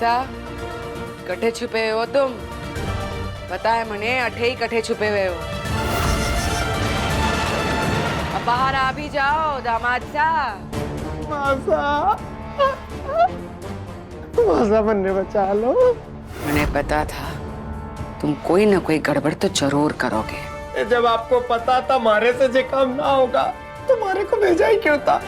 मानसा कठे छुपे हो तुम? पता है मने, अठे ही कठे छुपे हुए हो। अब बाहर आ भी जाओ दामाद सा। मासा, मासा मन्ने बचा लो। मैंने पता था तुम कोई ना कोई गड़बड़ तो जरूर करोगे। जब आपको पता था मारे से जे काम ना होगा तो मारे को भेजा ही क्यों था?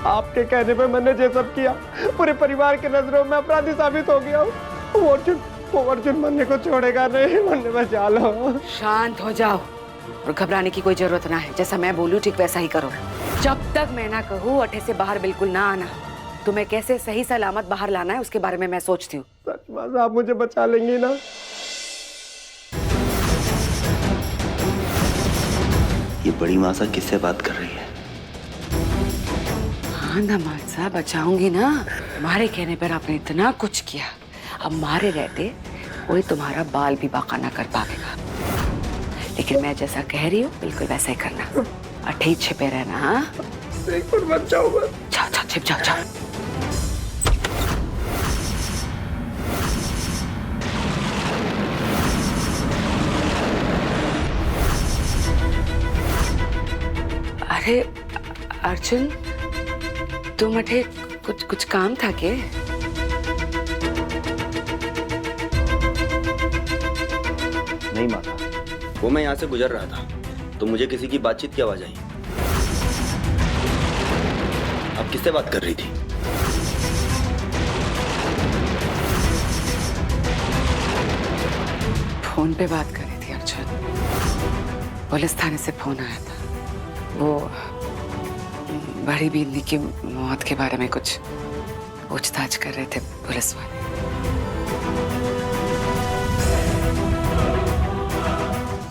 आपके कहने पे मैंने ये सब किया, पूरे परिवार के नजरों में अपराधी साबित हो गया हूँ। वो अर्जुन मन्ने को छोड़ेगा नहीं, मन्ने बचा लो। शांत हो जाओ और घबराने की कोई जरूरत ना है। जैसा मैं बोलूं ठीक वैसा ही करो। जब तक मैं ना कहूँ अठे से बाहर बिल्कुल ना आना। तुम्हें कैसे सही सलामत बाहर लाना है उसके बारे में मैं सोचती हूँ। सच मासा, आप मुझे बचा लेंगी ना? ये बड़ी मासा किससे बात कर रही है? हाँ दामाद साहब, बचाऊंगी ना। तुम्हारे कहने पर आपने इतना कुछ किया, अब मारे रहते कोई तुम्हारा बाल भी बाका ना कर पाएगा। लेकिन मैं जैसा कह रही हूँ बिल्कुल वैसा ही करना। अठे ही छिपे रहना। हाँ, एक बार बच जाओ बस। जाओ जाओ, छिप जाओ जाओ। अरे अर्जुन, तुम अठे कुछ काम था के? नहीं माता, वो मैं यहाँ से गुजर रहा था तो मुझे किसी की बातचीत की आवाज आई। आप किससे बात कर रही थी? फोन पे बात कर रही थी अर्जुन। पुलिस थाने से फोन आया था। वो बड़ी बीनी की मौत के बारे में कुछ पूछताछ कर रहे थे पुलिस वाले।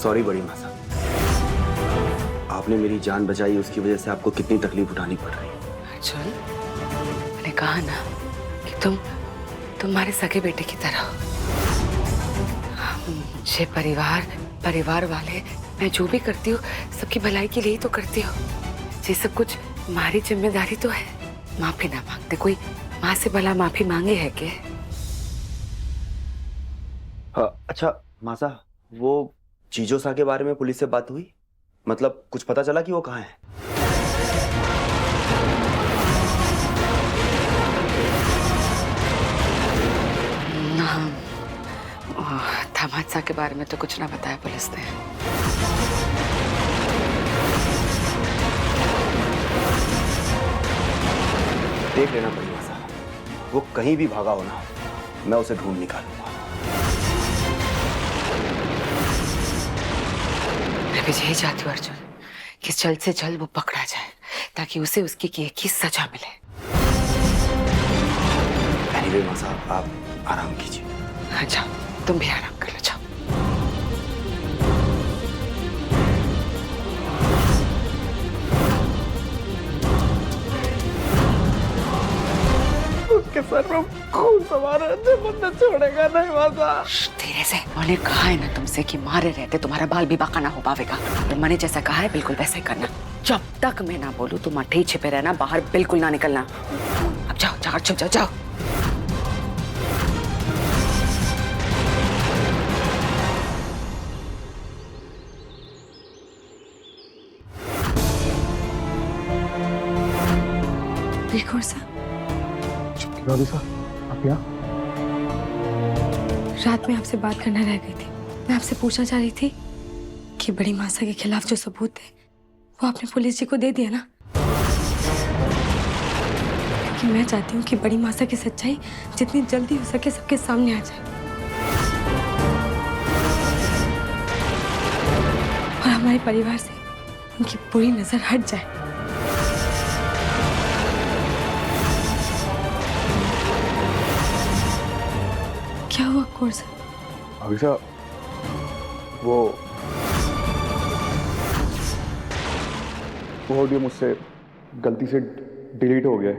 सॉरी बड़ी मासा, आपने मेरी जान बचाई, उसकी वजह से आपको कितनी तकलीफ उठानी पड़ रही है। अर्जुन, मैंने कहा ना कि तुम तुम्हारे सगे बेटे की तरह हो। मुझे परिवार वाले, मैं जो भी करती हूँ सबकी भलाई के लिए ही तो करती हूँ। ये सब कुछ हमारी जिम्मेदारी तो है। माफी ना मांगते, कोई माँ से भला माफी मांगे है के? हाँ, अच्छा मासा, वो जीजो सा के बारे में पुलिस से बात हुई? मतलब कुछ पता चला कि वो कहाँ है? दामाद सा के बारे में तो कुछ ना बताया पुलिस ने। देख लेना बड़ी मासा, वो कहीं भी भागा हो ना, मैं उसे ढूंढ निकालूंगा। मैं भी यही चाहती हूँ अर्जुन कि जल्द से जल्द वो पकड़ा जाए ताकि उसे उसकी किए की सजा मिले। एनीवे मासा, आप आराम कीजिए। हाँ जाओ, तुम भी आराम कर लो, जाओ। उसके सर में खून सवार है, जो बंदा छोड़ेगा नहीं मासा। धीरे से। मैंने कहा है ना तुमसे कि मारे रहते तुम्हारा बाल भी बाका ना हो पाएगा। तो मैंने जैसा कहा है बिल्कुल वैसे ही करना। जब तक मैं ना बोलूं तुम अठे ही छिपे रहना, बाहर बिल्कुल ना निकलना। अब जाओ जाओ, छुप जाओ, जाओ। देखो सा, आप यहाँ? रात में आपसे बात करना रह गई थी। मैं आपसे पूछना चाह रही थी कि बड़ी मासा के खिलाफ जो सबूत है वो आपने पुलिस जी को दे दिया ना? कि मैं चाहती हूँ कि बड़ी मासा की सच्चाई जितनी जल्दी हो सके सबके सामने आ जाए और हमारे परिवार से उनकी बुरी नजर हट जाए। क्या हुआ कोर्स? अभिषा, वो ऑडियो मुझसे गलती से डिलीट हो गया है।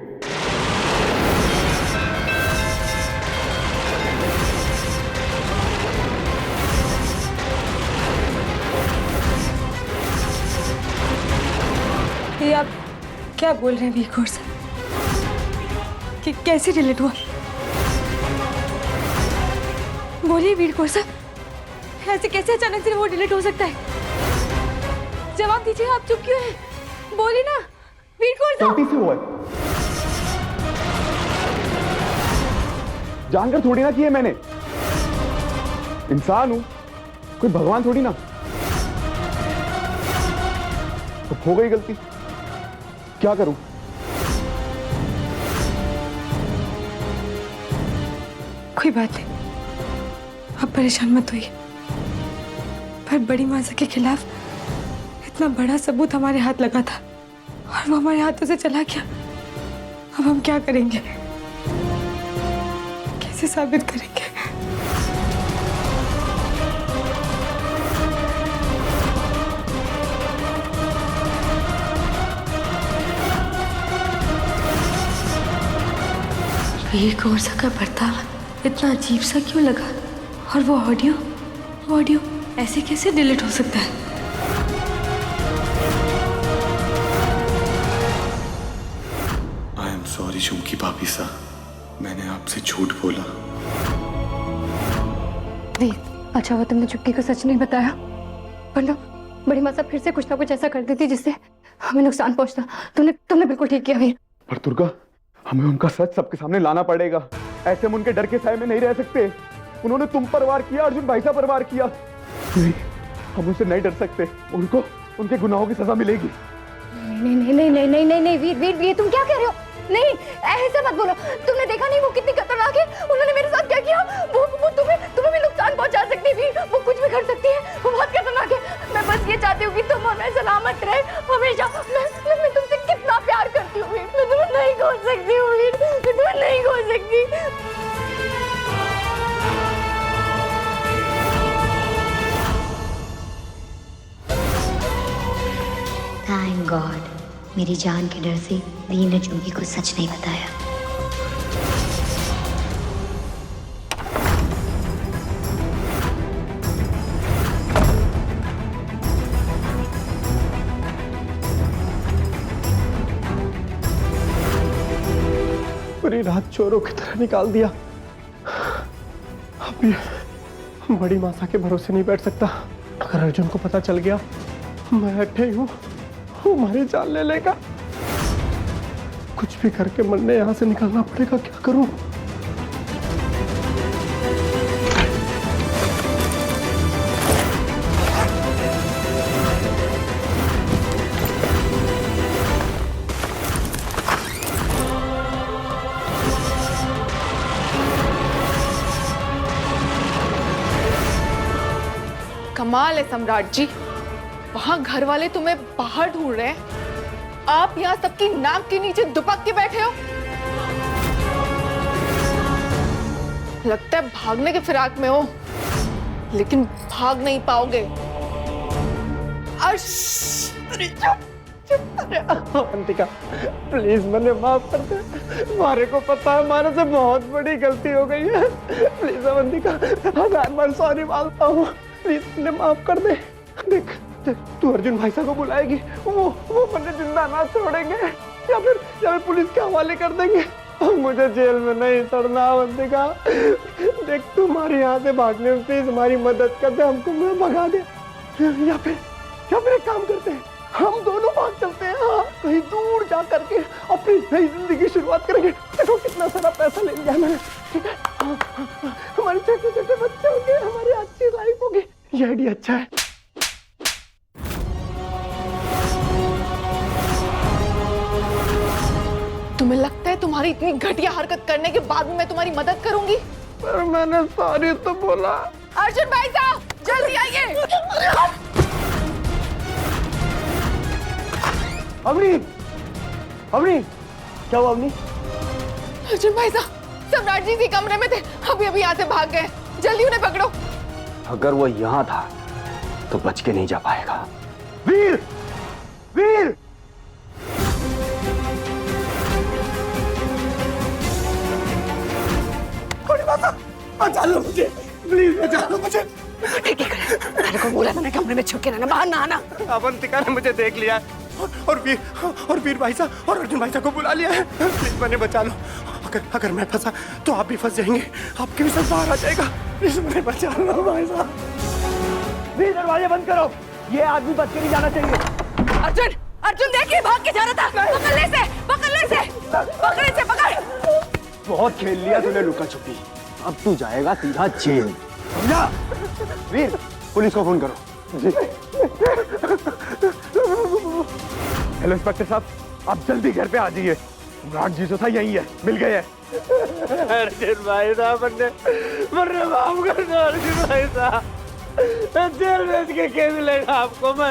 ये आप क्या बोल रहे हैं वीर सर? कि कैसे डिलीट हुआ? बोलिए वीर कौर साहब, ऐसे कैसे अचानक से वो डिलीट हो सकता है? जवाब दीजिए, आप चुप क्यों हैं? बोलिए ना वीर कौर साहब। गलती से हुआ है, जानकर थोड़ी ना किए मैंने, इंसान हूं, कोई भगवान थोड़ी ना। तो हो गई गलती, क्या करूं? कोई बात नहीं, आप परेशान मत होइए, पर बड़ी मासा के खिलाफ इतना बड़ा सबूत हमारे हाथ लगा था और वो हमारे हाथों से चला गया। अब हम क्या करेंगे, कैसे साबित करेंगे? वीर कौर सा का बर्ताव इतना अजीब सा क्यों लगा? और वो ऑडियो ऐसे कैसे डिलीट हो सकता है? आई एम सॉरी चुमकी भाभी सा, मैंने आपसे झूठ बोला। वीर, अच्छा हुआ तुमने चुटकी को सच नहीं बताया, वरना बड़ी मासा फिर से कुछ ना कुछ ऐसा कर देती जिससे हमें नुकसान पहुंचता। तुमने बिल्कुल ठीक किया वीर। पर दुर्गा, हमें उनका सच सबके सामने लाना पड़ेगा। ऐसे हम उनके डर के साए में नहीं रह सकते। उन्होंने तुम पर वार किया, अर्जुन भाई साहब पर वार किया। नहीं, हम उनसे नहीं डर सकते। उनको उनके गुनाहों की सजा मिलेगी। नहीं वीर, ये तुम क्या कह रहे हो? नहीं, ऐसे मत बोलो। तुमने देखा नहीं वो कितनी खतरनाक है? उन्होंने मेरे साथ क्या किया? वो तुम्हें भी नुकसान पहुंचा सकती है वीर। वो कुछ भी कर सकती है, वो बहुत खतरनाक है। मैं बस ये चाहती हूँ कि तुम और मैं सलामत रहे हमेशा। मैं तुमसे कितना प्यार करती हूँ वीर। मैं तुम्हें नहीं खोल सकती हूँ वीर, मैं तुम्हें नहीं खोल सकती। थैंक गॉड, मेरी जान के डर से वीर ने चुमकी को सच नहीं बताया। पूरी रात चोरों की तरह निकाल दिया। अब ये बड़ी मासा के भरोसे नहीं बैठ सकता। अगर अर्जुन को पता चल गया मैं अट्ठे हूँ, वो हमारी जान ले लेगा। कुछ भी करके मन ने यहाँ से निकलना पड़ेगा। क्या करूं? कमाल है सम्राट जी, वहां घर वाले तुम्हें बाहर ढूंढ रहे हैं, आप यहाँ सबकी नाक के नीचे दुपक के बैठे हो। लगता है भागने के फिराक में हो, लेकिन भाग नहीं पाओगे। अवंतिका, प्लीज मुझे माफ कर दे। हमारे को पता है हमारे से बहुत बड़ी गलती हो गई है। प्लीज अवंतिका, 1000 बार सॉरी मांगता हूँ। प्लीज मुझे माफ कर दे। देख, तू अर्जुन भाई साहब को बुलाएगी, वो मुझे जिंदा ना छोड़ेंगे या फिर पुलिस के हवाले कर देंगे। मुझे जेल में नहीं सड़ना अवंतिका। देख, तुम्हारे यहाँ से भागने में प्लीज हमारी मदद कर दे, हमको मैं भगा दे। या फिर एक काम करते हैं, हम दोनों भाग चलते हैं। हाँ, कहीं दूर जा करके अपनी नई जिंदगी की शुरुआत करेंगे। देखो कितना सारा पैसा ले लिया मैंने, ठीक है? हमारे छोटे छोटे बच्चे होंगे, हमारी अच्छी लाइफ होगी। ये आइडिया अच्छा है। तुम्हें लगता है तुम्हारी इतनी घटिया हरकत करने के बाद भी मैं तुम्हारी मदद करूंगी? पर मैंने सॉरी तो बोला। अर्जुन भाई साहब, जल्दी आइए। अवनी, क्या हुआ अवनी? अर्जुन भाई साहब, सम्राट जी इसी कमरे में थे, अभी यहाँ से भाग गए। जल्दी उन्हें पकड़ो। अगर वो यहाँ था तो बच के नहीं जा पाएगा। वीर, वीर! बचा लो मुझे, प्लीज बचा लो मुझे। ठीक है, मेरे को बोला मैंने कमरे में छुप के रहना, बाहर ना आना। अवंतिका ने मुझे देख लिया और वीर भाई साहब और अर्जुन भाई साहब को बुला लिया है। प्लीज मैंने बचा लो। अगर मैं फंसा तो आप भी फंस जाएंगे, आपके भी सब बाहर आ जाएगा। प्लीज मुझे बचा लो भाई साहब। भी दरवाजे बंद करो, ये आदमी बच के नहीं जाना चाहिए। अर्जुन, अर्जुन देखिए भाग के जा रहा था। पकड़ ले से, पकड़ ले से, पकड़ से, पकड़। बहुत खेल लिया तूने लुका छुपी, अब तू जाएगा सीधा जेल, समझा? वीर, पुलिस को फोन करो। हेलो इंस्पेक्टर साहब, आप जल्दी घर पे आ जाइए। सम्राट जी जो था यही है, मिल गए हैं। अर्जुन भाई साहब, मरने माफ कर दो अर्जुन भाई साहब। जेल भेज के क्या मिलेगा आपको? मैं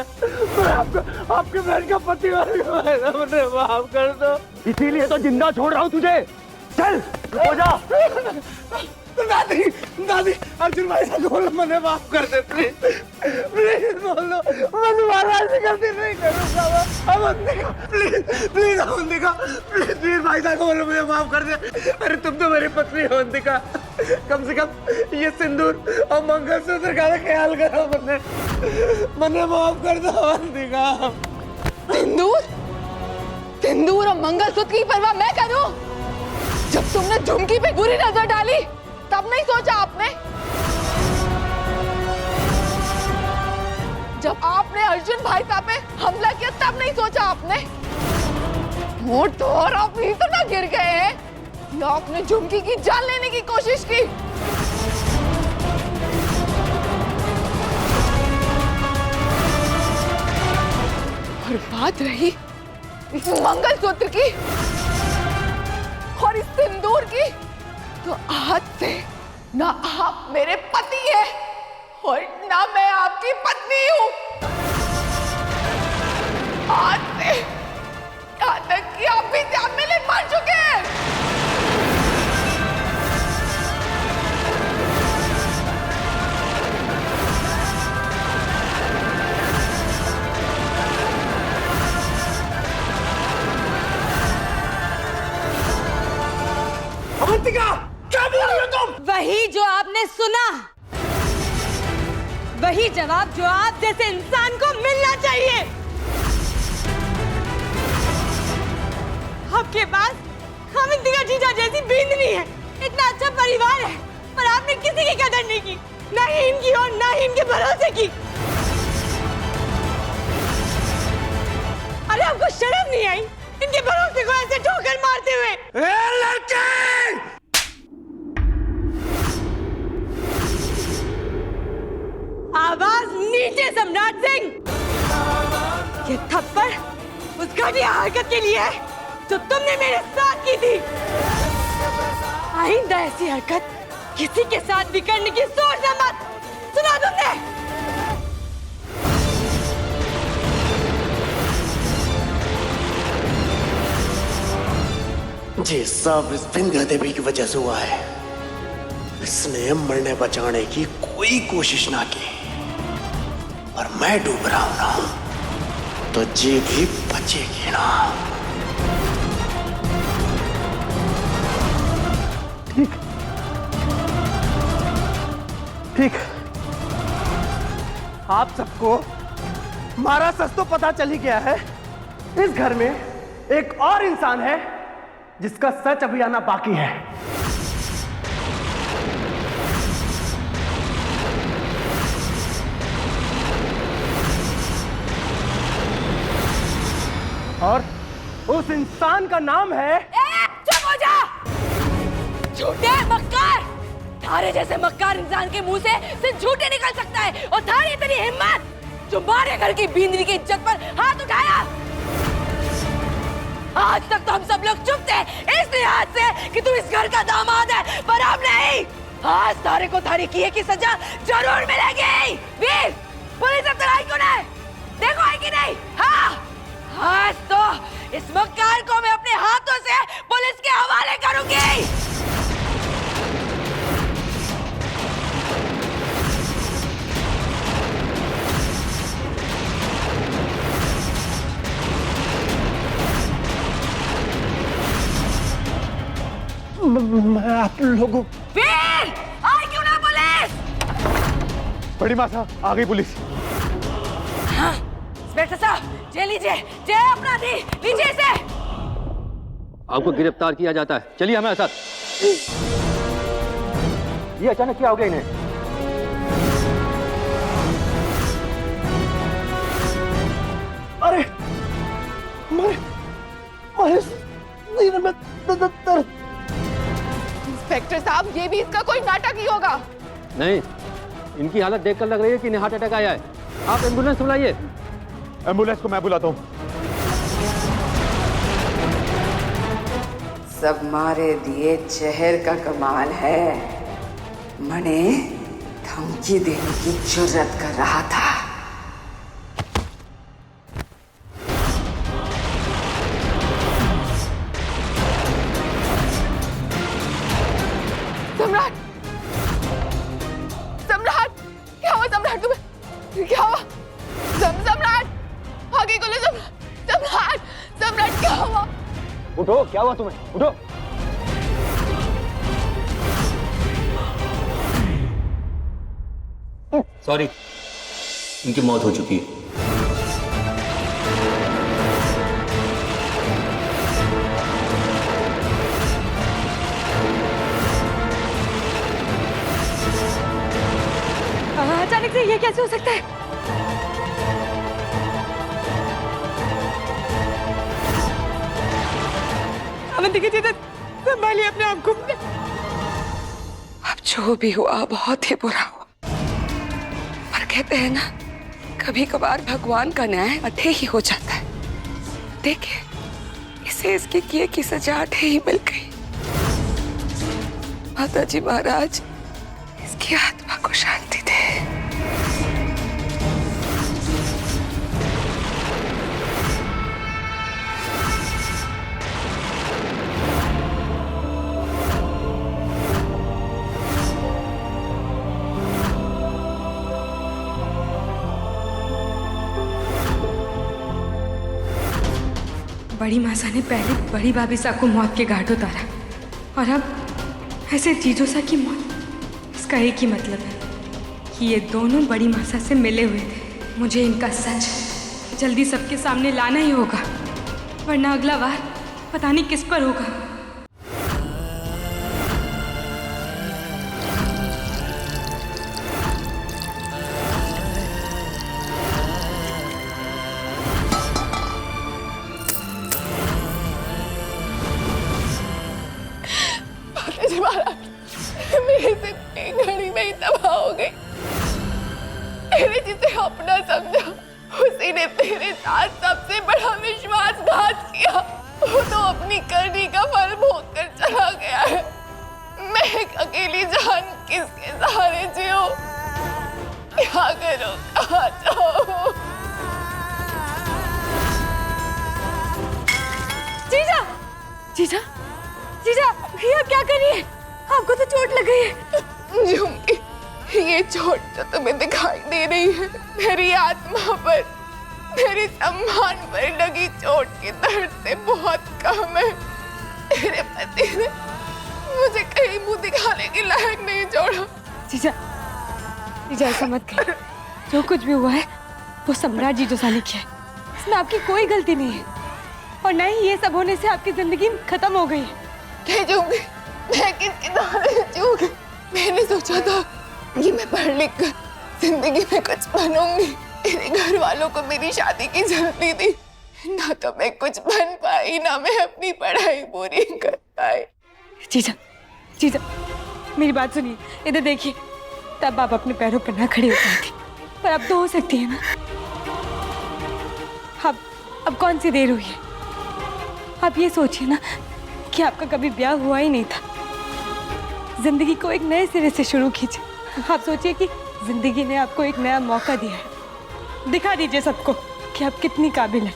आपके बहन का पति मुझे माफ कर दो। इसीलिए तो जिंदा छोड़ रहा हूँ तुझे। चल हो जा। दादी, दादी, अर्जुन भाई साहब बोलो मुझे माफ कर दे प्लीज, प्लीज बोलो, मैं दोबारा ऐसी गलती नहीं करूँगा। Avantika please, please Avantika, please Veer भाई साहब को बोलो मुझे माफ कर दे। अरे तुम तो मेरी पत्नी हो अवंतिका, कम से कम ये सिंदूर और मंगलसूत्र का ख्याल करो। मुझे माफ कर दो अवंतिका। सिंदूर, सिंदूर और मंगलसूत्र की परवाह मैं करूं? जब तुमने झुमकी पे बुरी नजर डाली तब नहीं सोचा आपने? जब आपने अर्जुन भाई साहब पे हमला किया तब नहीं सोचा आपने? वो तो और आप ही तो ना गिर गए हैं या आपने झुमकी की जान लेने की कोशिश की? और बात रही इस मंगलसूत्र की और इस सिंदूर की, तो आज से ना आप मेरे पति हैं और ना मैं आपकी पत्नी हूं। आज से यहाँ तक कि आप भी जान में मर चुके हैं। अवंतिका, क्या बोल रही हो तुम? वही जो आपने सुना, वही जवाब जो आप जैसे इंसान को मिलना चाहिए। आपके पास अवंतिका जीजा जैसी बींदनी है, इतना अच्छा परिवार है, पर आपने किसी की कदर नहीं की, ना ही इनकी और ना ही इनके भरोसे की। अरे आपको शर्म नहीं आई इनके भरोसे को ऐसे ठोकर मारते हुए? लड़के! आवाज नीचे सम्राट सिंह। ये थप्पड़ उस घटिया हरकत के लिए है जो तुमने मेरे साथ की थी। आइंदा ऐसी हरकत किसी के साथ भी करने की सोचना मत। सुना तुमने? ये सब इस विंध्या देवी की वजह से हुआ है। इसने मरने बचाने की कोई कोशिश ना की, और मैं डूब रहा हूं ना, तो जी भी बचेगी ना। ठीक, ठीक। आप सबको हमारा सच तो पता चल ही गया है। इस घर में एक और इंसान है जिसका सच अभी आना बाकी है। और उस इंसान का नाम है... चुप हो जा! झूठे मक्कार! थारे जैसे मक्कार इंसान के मुंह से सिर्फ झूठे निकल सकता है, और थारी इतनी हिम्मत जो मारे घर की बींदनी की इज्जत पर हाथ उठाया। आज तक तो हम सब लोग चुप थे इस लिहाज से कि तू इस घर का दामाद है, पर अब नहीं। आज तारे को थारी किए की सजा जरूर मिलेगी। वीर, पुलिस अब तक आई क्यों नहीं? देखो आई कि नहीं? हाँ, आज तो इस मक्कार को मैं अपने हाथों से पुलिस के हवाले करूंगी। मैं आप लोगों... वीर, आई क्यों ना पुलिस? बड़ी माँ साहब, आ गई पुलिस। हाँ, इंस्पेक्टर साहब, जे लीजिए, जे अपराधी, लीजिए इसे। आपको गिरफ्तार किया जाता है। चलिए हमारे साथ। ये अचानक क्या हो गया इन्हें? अरे मारे मारे सीने में दर्द। इंस्पेक्टर साहब, ये भी इसका कोई नाटक ही होगा। नहीं, इनकी हालत देखकर लग रही है कि इन्हें हार्ट अटैक आया है। आप एम्बुलेंस बुलाइए। एम्बुलेंस को मैं बुलाता हूँ। सब मारे दिए जहर का कमाल है। मने धमकी देने की जुर्रत कर रहा था। सम्राट, सम्राट, क्या हुआ सम्राट तुम्हें? क्या हुआ? सम्राट, आगे को ले सम्राट, सम्राट क्या हुआ? उठो, क्या हुआ तुम्हें? उठो। सॉरी, इनकी मौत हो चुकी है। अचानक से ये कैसे हो सकता है? अवंतिका जी, संभालिए अपने आप को। अब जो भी हुआ बहुत ही बुरा हुआ, पर कहते हैं ना, कभी कभार भगवान का न्याय आधे ही हो जाता है। देखिए, इसे इसके किए की सजा आधे ही मिल गई। माताजी महाराज इसकी आत्मा को शांति दे। बड़ी मासा ने पहले बड़ी भाभीसा को मौत के घाट उतारा और अब ऐसे जीजोसा की मौत। इसका एक ही मतलब है कि ये दोनों बड़ी मासा से मिले हुए थे। मुझे इनका सच जल्दी सबके सामने लाना ही होगा, वरना अगला वार पता नहीं किस पर होगा। मेरी जिंदगी घड़ी में ही तबाह हो गई। मैंने जिसे अपना समझा, उसी ने मेरे साथ सबसे बड़ा विश्वासघात किया। वो तो अपनी करनी का फल भोग कर चला गया है। मैं एक अकेली जान किसके सहारे जीऊं? क्या करूं, कहाँ जाऊं? जीजा, जीजा, जीजा, ये क्या कर रही है? आपको तो चोट लग गई है। झुमकी, ये चोट जो तुम्हें दिखाई दे रही है, मेरी आत्मा पर, मेरे सम्मान पर लगी चोट के दर्द से बहुत कम है। मेरे पति ने मुझे कहीं मुंह दिखाने के लायक नहीं छोड़ा। जीजा, जीजा ऐसा मत कहिए। जो कुछ भी हुआ है वो सम्राट जीजोसा ने किया है। इसमें आपकी कोई गलती नहीं है और न ही ये सब होने से आपकी जिंदगी खत्म हो गई है। नहीं जूंगी, मैं किसकी सहारे जीऊंगी? मैंने सोचा था कि मैं पढ़ लिख कर जिंदगी में कुछ बनूंगी। मेरे घर वालों को मेरी शादी की जल्दी थी, ना तो मैं कुछ बन पाई, ना मैं अपनी पढ़ाई पूरी कर पाई। जीजा, जीजा, मेरी बात सुनिए, इधर देखिए। तब आप अपने पैरों पर ना खड़ी हो पाई थी, पर अब तो हो सकती है ना। अब कौन सी देर हुई है? आप ये सोचिए ना कि आपका कभी ब्याह हुआ ही नहीं था। जिंदगी को एक नए सिरे से शुरू कीजिए। आप सोचिए कि जिंदगी ने आपको एक नया मौका दिया है। दिखा दीजिए सबको कि आप कितनी काबिल हैं।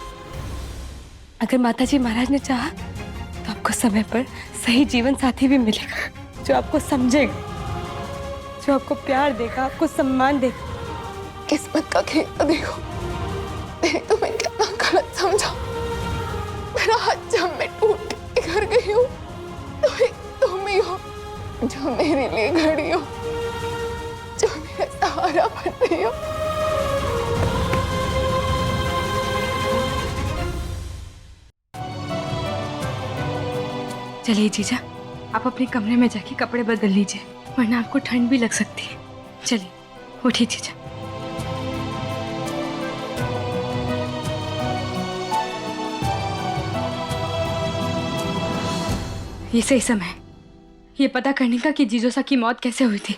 अगर माताजी महाराज ने चाहा तो आपको समय पर सही जीवन साथी भी मिलेगा, जो आपको समझेगा, जो आपको प्यार देगा, आपको सम्मान देगा। किस्मत का खेल तो देखो, मैंने तुम्हें कितना गलत समझा। मेरा हाथ जब मैं टूट के घर गई हूँ तो एक तुम ही हो जो मेरे लिए खड़ी हो, जो मेरा सहारा बन रही हो। चलिए जीजा, आप अपने कमरे में जाके कपड़े बदल लीजिए, वरना आपको ठंड भी लग सकती है। चलिए उठिए जीजा। ये सही समय है ये पता करने का कि जीजोसा की मौत कैसे हुई थी।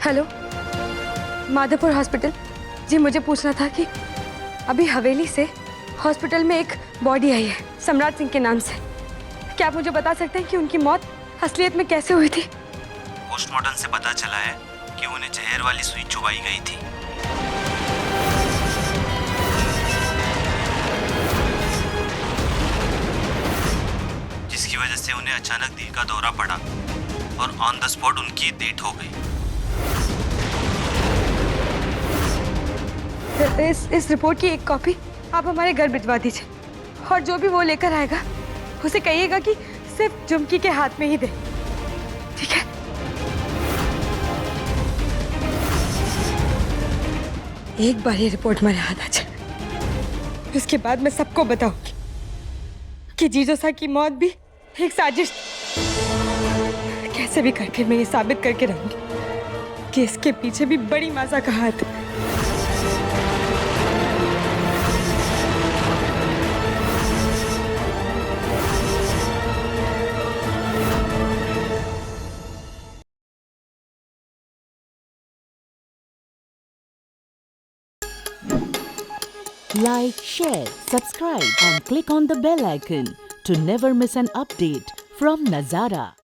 Hello, Madhopur hospital. जी, मुझे पूछना था कि अभी हवेली से हॉस्पिटल में एक बॉडी आई है सम्राट सिंह के नाम से। क्या आप मुझे बता सकते हैं कि उनकी मौत असलियत में कैसे हुई थी? पोस्टमार्टम से पता चला है कि उन्हें जहर वाली सुई चुभाई गई थी। जिसकी वजह से उन्हें अचानक दिल का दौरा पड़ा और ऑन द स्पॉट उनकी डेथ हो गई। इस रिपोर्ट की एक कॉपी आप हमारे घर भिजवा दीजिए, और जो भी वो लेकर आएगा उसे कहिएगा कि सिर्फ झुमकी के हाथ में ही दे, ठीक है? एक बार ये रिपोर्ट हमारे हाथ आ जाए, उसके बाद मैं सबको बताऊंगी कि जीजोसा की मौत भी एक साजिश। कैसे भी करके मैं ये साबित करके रहूंगी कि इसके पीछे भी बड़ी मासा का हाथ है। Like, share, subscribe and click on the bell icon to never miss an update from Nazara.